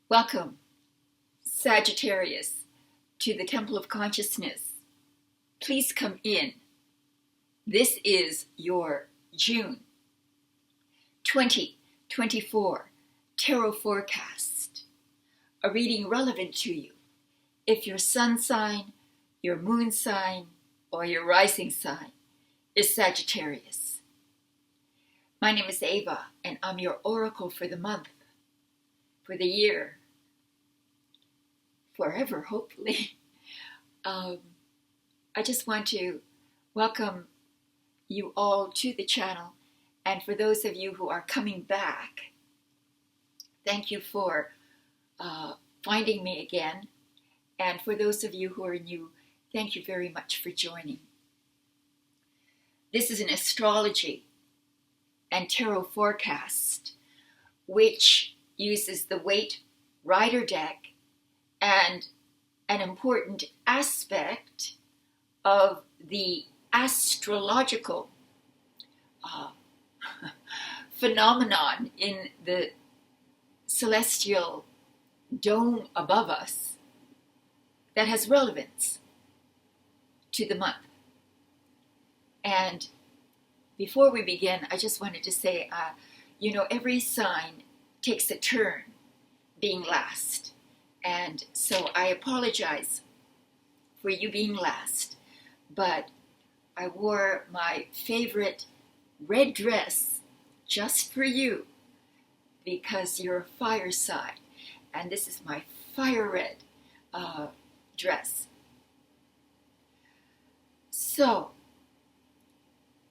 Welcome, Sagittarius, to the Temple of Consciousness. Please come in. This is your June 2024 Tarot Forecast, a reading relevant to you if your sun sign, your moon sign, or your rising sign is Sagittarius. My name is Ava, and I'm your oracle for the month, for the year, forever, hopefully. I just want to welcome you all to the channel, and for those of you who are coming back, thank you for finding me again, and for those of you who are new, thank you very much for joining. This is an astrology and tarot forecast which uses the Waite Rider deck and an important aspect of the astrological phenomenon in the celestial dome above us that has relevance to the month. And before we begin, I just wanted to say, every sign takes a turn being last. And so I apologize for you being last, but I wore my favorite red dress just for you because you're a fire sign, and this is my fire red dress. So,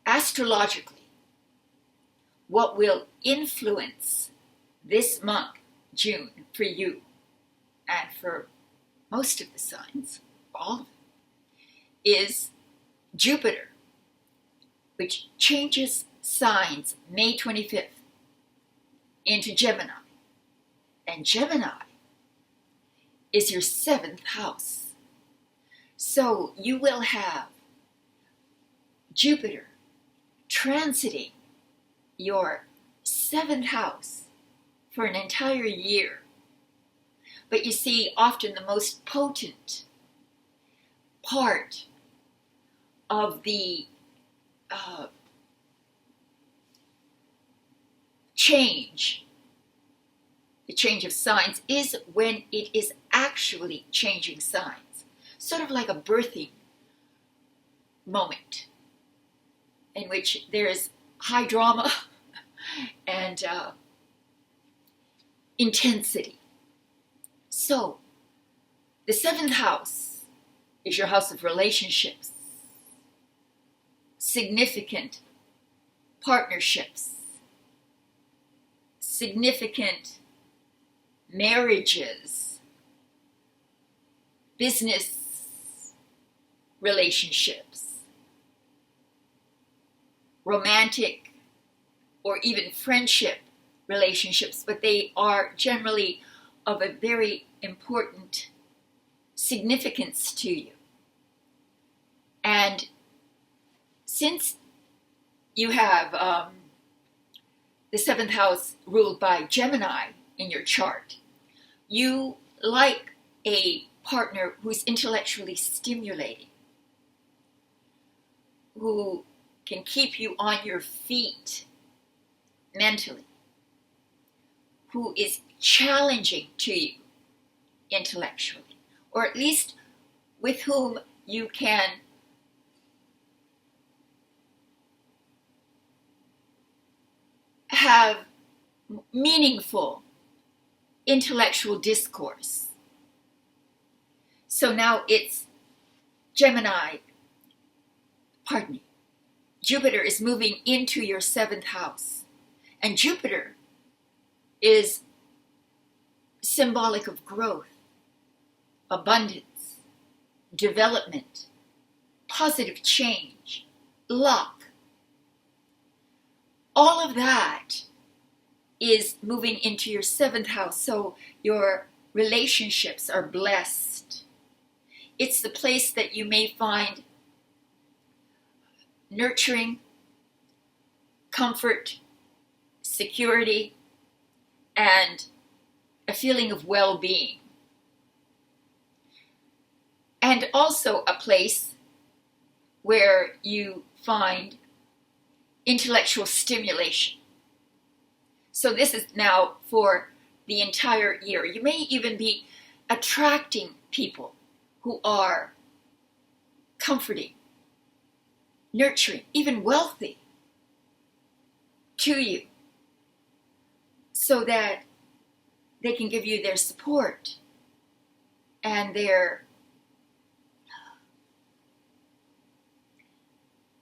astrologically, what will influence this month, June, for you and for most of the signs, all of them, is Jupiter, which changes signs May 25th into Gemini. And Gemini is your 7th house. So you will have Jupiter transiting your 7th house for an entire year. But you see, often the most potent part of the change of signs is when it is actually changing signs. Sort of like a birthing moment in which there is high drama and intensity. So, the 7th house is your house of relationships, significant partnerships, significant marriages, business relationships, romantic or even friendship relationships, but they are generally of a very important significance to you. And since you have the 7th house ruled by Gemini in your chart, you like a partner who's intellectually stimulating, who can keep you on your feet mentally, who is challenging to you intellectually, or at least with whom you can have meaningful intellectual discourse. So now it's Jupiter is moving into your 7th house. And Jupiter is symbolic of growth, abundance, development, positive change, luck. All of that is moving into your 7th house, so your relationships are blessed. It's the place that you may find nurturing, comfort, security, and a feeling of well-being, and also a place where you find intellectual stimulation. So this is now for the entire year. You may even be attracting people who are comforting, nurturing, even wealthy to you, so that they can give you their support and their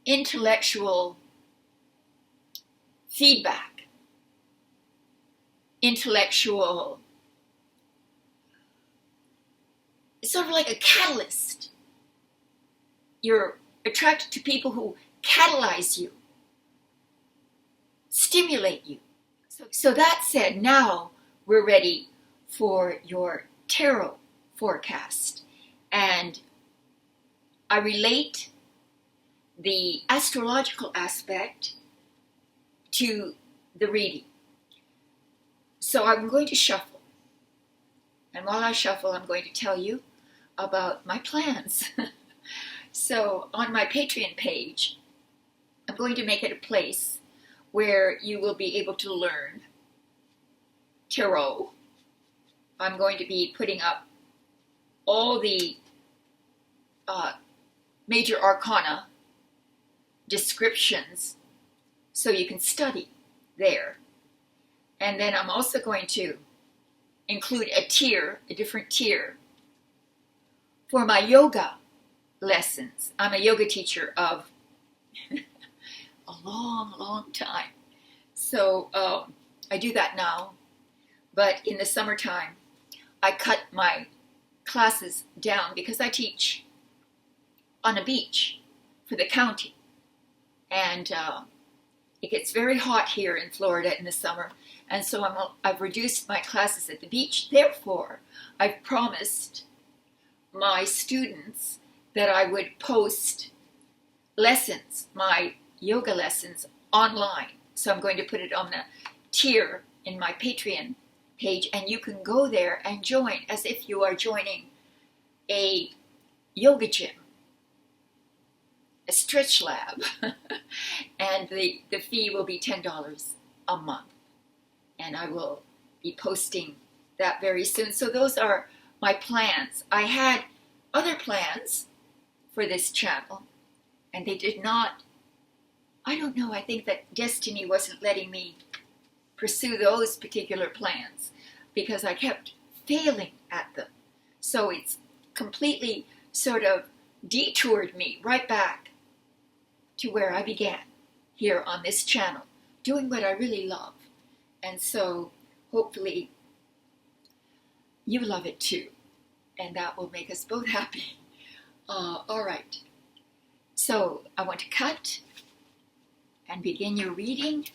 intellectual feedback, intellectual, it's sort of like a catalyst. You're attracted to people who catalyze you, stimulate you. So that said, now we're ready for your tarot forecast. And I relate the astrological aspect to the reading. So I'm going to shuffle. And while I shuffle, I'm going to tell you about my plans. So on my Patreon page, I'm going to make it a place where you will be able to learn tarot. I'm going to be putting up all the major arcana descriptions so you can study there. And then I'm also going to include a tier, a different tier, for my yoga lessons. I'm a yoga teacher of a long, long time. So I do that now. But in the summertime, I cut my classes down because I teach on a beach for the county. And it gets very hot here in Florida in the summer. And so I've reduced my classes at the beach. Therefore, I've promised my students that I would post lessons, my yoga lessons, online. So I'm going to put it on the tier in my Patreon page, and you can go there and join as if you are joining a yoga gym, a stretch lab. And the fee will be $10 a month. And I will be posting that very soon. So those are my plans. I had other plans for this channel, and they did not, I don't know, I think that destiny wasn't letting me pursue those particular plans because I kept failing at them. So it's completely sort of detoured me right back to where I began here on this channel, doing what I really love. And so hopefully you love it too, and that will make us both happy. All right, so I want to cut and begin your reading.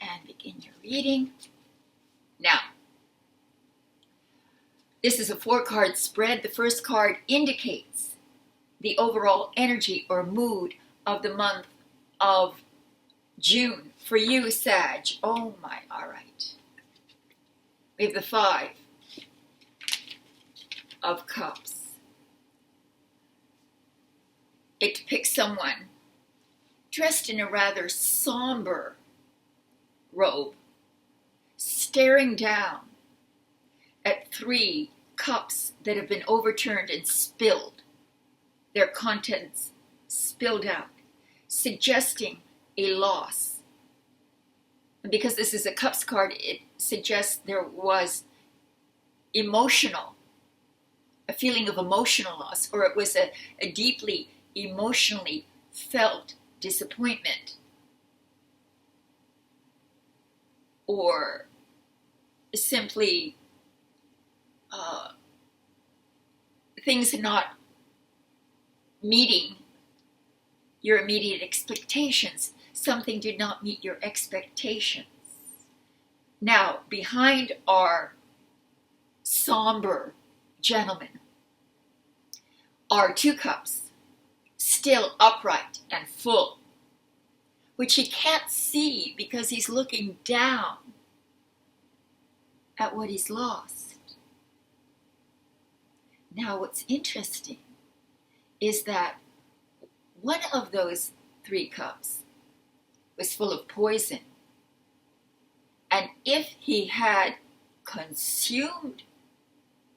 And begin your reading. Now, this is a 4-card spread. The first card indicates the overall energy or mood of the month of June for you, Sag. Oh my, all right. We have the 5 of Cups. It depicts someone dressed in a rather somber robe, staring down at 3 cups that have been overturned and spilled, their contents spilled out, suggesting a loss. And because this is a Cups card, it suggests there was a feeling of emotional loss, or it was a deeply emotionally felt disappointment, or simply things not meeting your immediate expectations. Something did not meet your expectations. Now, behind our somber gentleman are 2 cups, still upright and full, which he can't see because he's looking down at what he's lost. Now, what's interesting is that one of those 3 cups was full of poison. And if he had consumed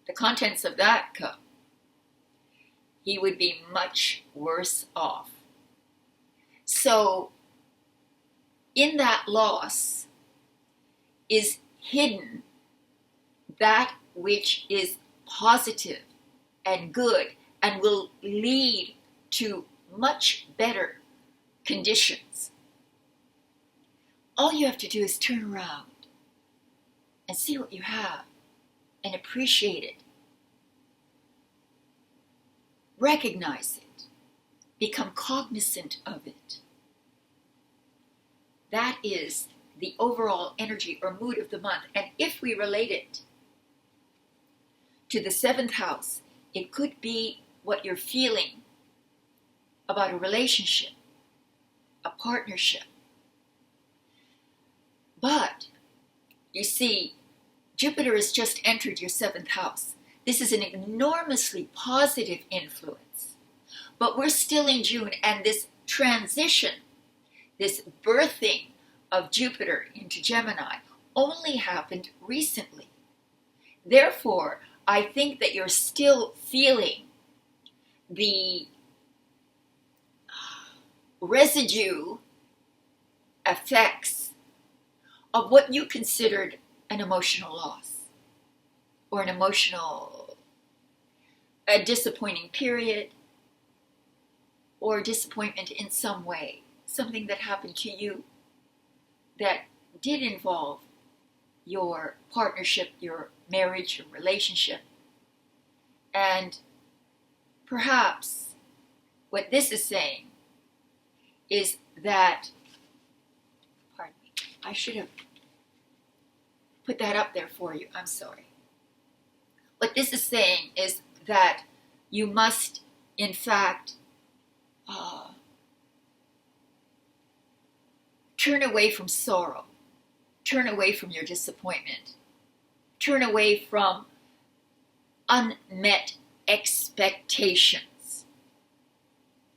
the contents of that cup, he would be much worse off. So, in that loss is hidden that which is positive and good and will lead to much better conditions. All you have to do is turn around and see what you have and appreciate it. Recognize it. Become cognizant of it. That is the overall energy or mood of the month. And if we relate it to the 7th house, it could be what you're feeling about a relationship, a partnership. But, you see, Jupiter has just entered your 7th house. This is an enormously positive influence. But we're still in June, and this transition, this birthing of Jupiter into Gemini, only happened recently. Therefore, I think that you're still feeling the residue effects of what you considered an emotional loss or a disappointing period or disappointment in some way, something that happened to you that did involve your partnership, your marriage, your relationship. And perhaps what this is saying is that, pardon me, I should have put that up there for you, I'm sorry. What this is saying is that you must, in fact, turn away from sorrow, turn away from your disappointment, turn away from unmet expectations,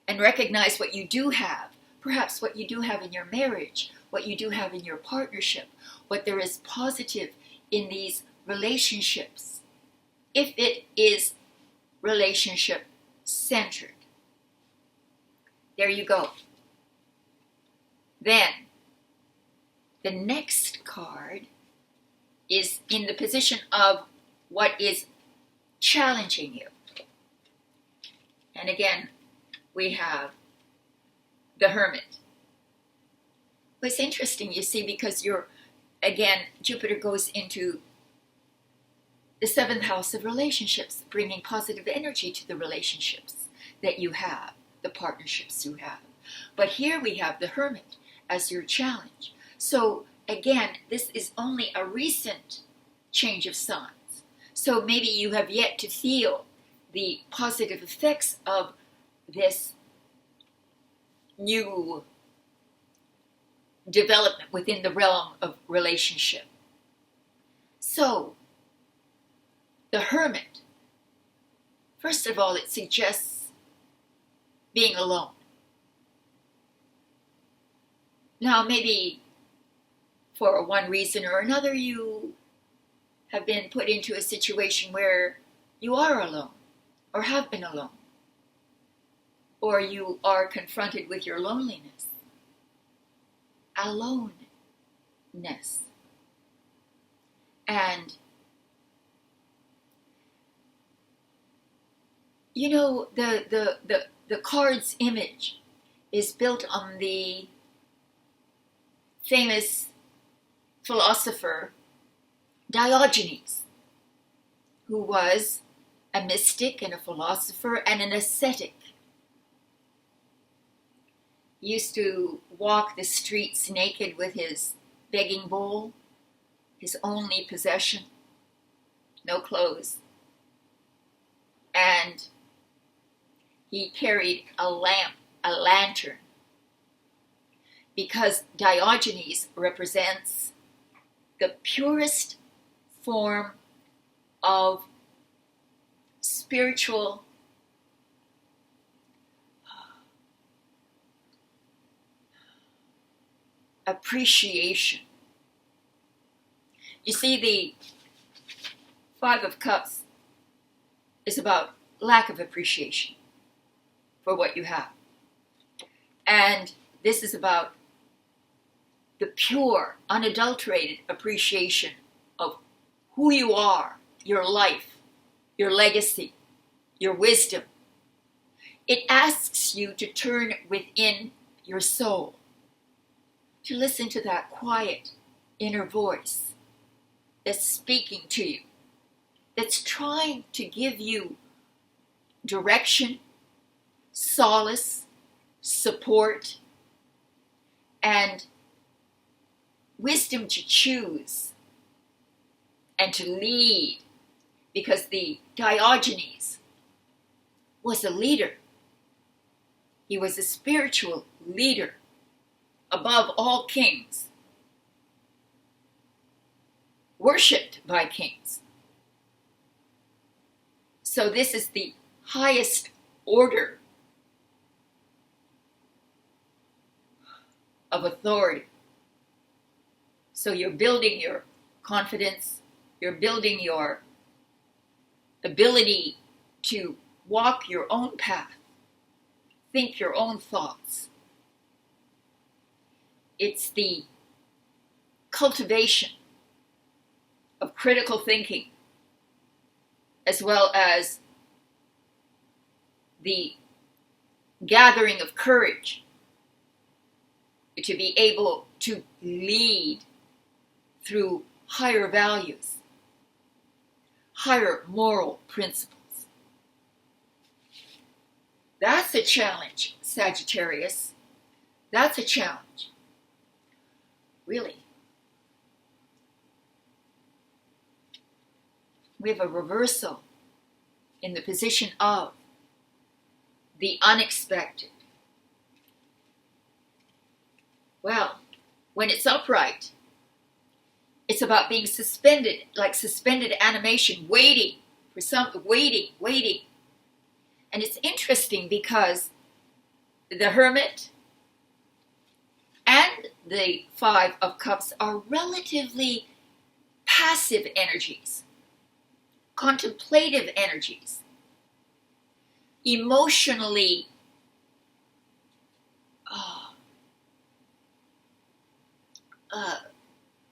and recognize what you do have, perhaps what you do have in your marriage, what you do have in your partnership, what there is positive in these relationships, if it is relationship-centered. There you go. Then, the next card is in the position of what is challenging you. And again, we have the Hermit. It's interesting, you see, because Jupiter goes into the 7th house of relationships, bringing positive energy to the relationships that you have, the partnerships you have. But here we have the Hermit as your challenge. So again, this is only a recent change of signs. So maybe you have yet to feel the positive effects of this new development within the realm of relationship. So, the Hermit, first of all, it suggests being alone. Now, maybe for one reason or another, you have been put into a situation where you are alone, or have been alone, or you are confronted with your loneliness. Aloneness. And, you know, the card's image is built on the famous philosopher Diogenes, who was a mystic and a philosopher and an ascetic. He used to walk the streets naked with his begging bowl, his only possession, no clothes. And he carried a lantern, because Diogenes represents the purest form of spiritual appreciation. You see, the Five of Cups is about lack of appreciation for what you have. And this is about the pure, unadulterated appreciation of who you are, your life, your legacy, your wisdom. It asks you to turn within your soul, to listen to that quiet inner voice that's speaking to you, that's trying to give you direction, solace, support, and wisdom to choose and to lead, because the Diogenes was a leader. He was a spiritual leader above all kings, worshipped by kings. So this is the highest order of authority. So you're building your confidence, you're building your ability to walk your own path, think your own thoughts. It's the cultivation of critical thinking, as well as the gathering of courage to be able to lead through higher values, higher moral principles. That's a challenge, Sagittarius. That's a challenge. Really. We have a reversal in the position of the unexpected. Well, when it's upright, it's about being suspended, like suspended animation, waiting for something, waiting. And it's interesting because the Hermit and the Five of Cups are relatively passive energies, contemplative energies, emotionally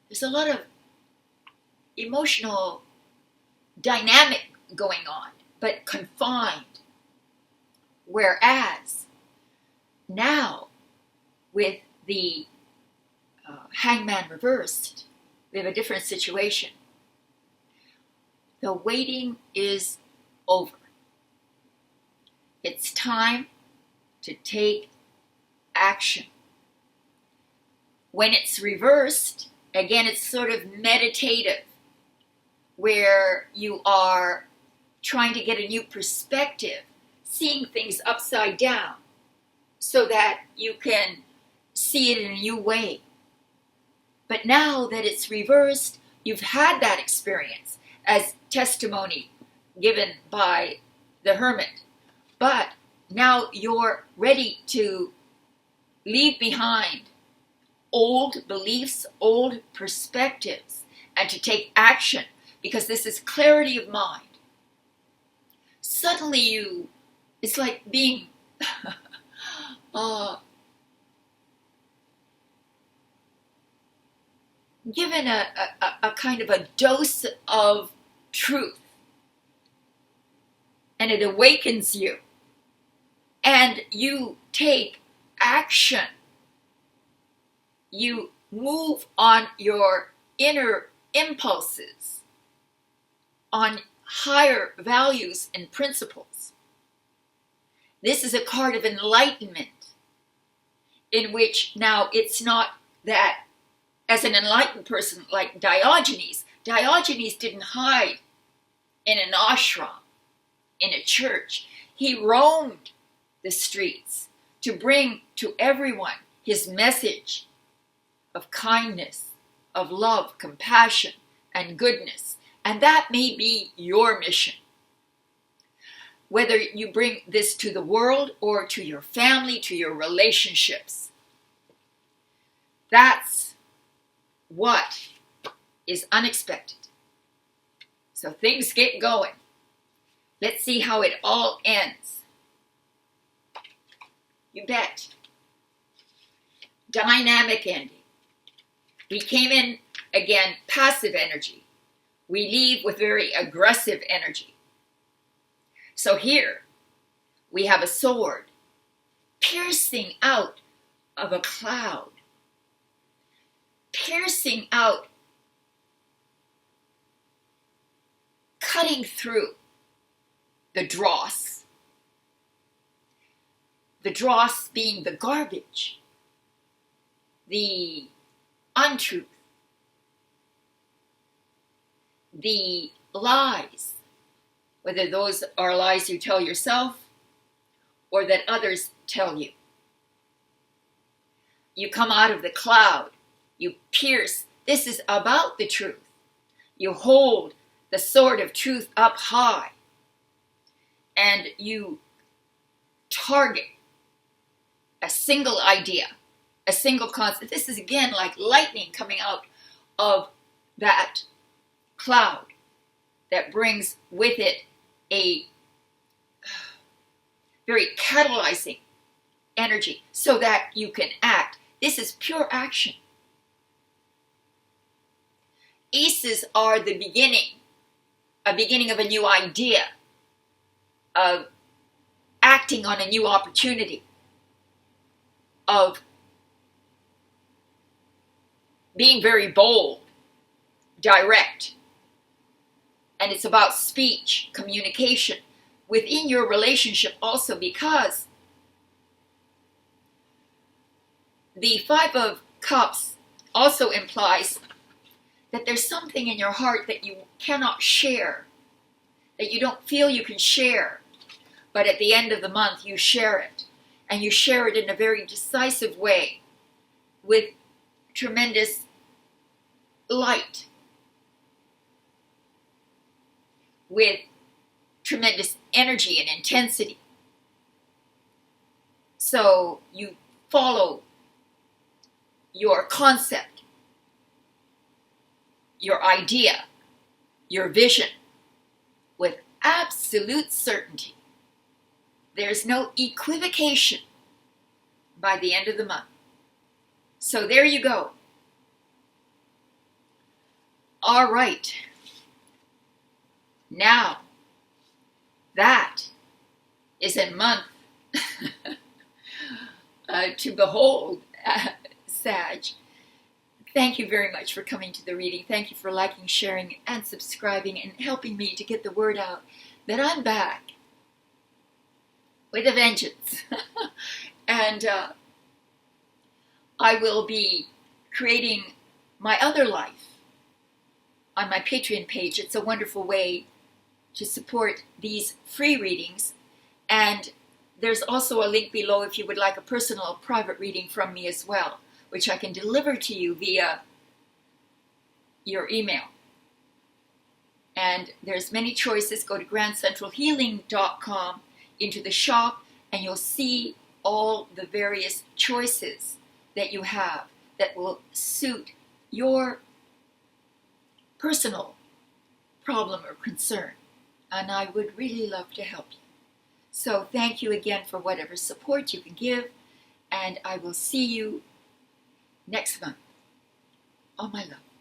there's a lot of emotional dynamic going on, but confined. Whereas now, with the Hangman reversed, we have a different situation. The waiting is over. It's time to take action. When it's reversed, again, it's sort of meditative, where you are trying to get a new perspective, seeing things upside down, so that you can see it in a new way. But now that it's reversed, you've had that experience as testimony given by the Hermit. But now you're ready to leave behind old beliefs, old perspectives, and to take action, because this is clarity of mind. Suddenly it's like being given a kind of a dose of truth, and it awakens you, and you take action. You move on your inner impulses, on higher values and principles. This is a card of enlightenment, in which now it's not that as an enlightened person like Diogenes didn't hide in an ashram, in a church. He roamed the streets to bring to everyone his message of kindness, of love, compassion, and goodness. And that may be your mission. Whether you bring this to the world or to your family, to your relationships. That's what is unexpected. So things get going. Let's see how it all ends. You bet. Dynamic ending. We came in, again, passive energy. We leave with very aggressive energy. So here, we have a sword piercing out of a cloud. Piercing out, cutting through the dross. The dross being the garbage, the untruth, the lies, whether those are lies you tell yourself or that others tell you. You come out of the cloud, you pierce. This is about the truth. You hold the sword of truth up high and you target a single idea, a single concept. This is again like lightning coming out of that cloud that brings with it a very catalyzing energy so that you can act. This is pure action. Aces are the beginning of a new idea, of acting on a new opportunity, of being very bold, direct. And it's about speech, communication within your relationship also, because the Five of Cups also implies that there's something in your heart that you cannot share, that you don't feel you can share, but at the end of the month you share it, and you share it in a very decisive way with tremendous light, with tremendous energy and intensity. So you follow your concept, your idea, your vision with absolute certainty. There's no equivocation by the end of the month. So there you go. All right. Now, that is a month to behold, Sag. Thank you very much for coming to the reading. Thank you for liking, sharing, and subscribing, and helping me to get the word out that I'm back with a vengeance. And I will be creating my other life on my Patreon page. It's a wonderful way to support these free readings. And there's also a link below if you would like a personal private reading from me as well, which I can deliver to you via your email. And there's many choices. Go to grandcentralhealing.com into the shop and you'll see all the various choices that you have that will suit your personal problem or concern. And I would really love to help you. So thank you again for whatever support you can give. And I will see you next month. All my love.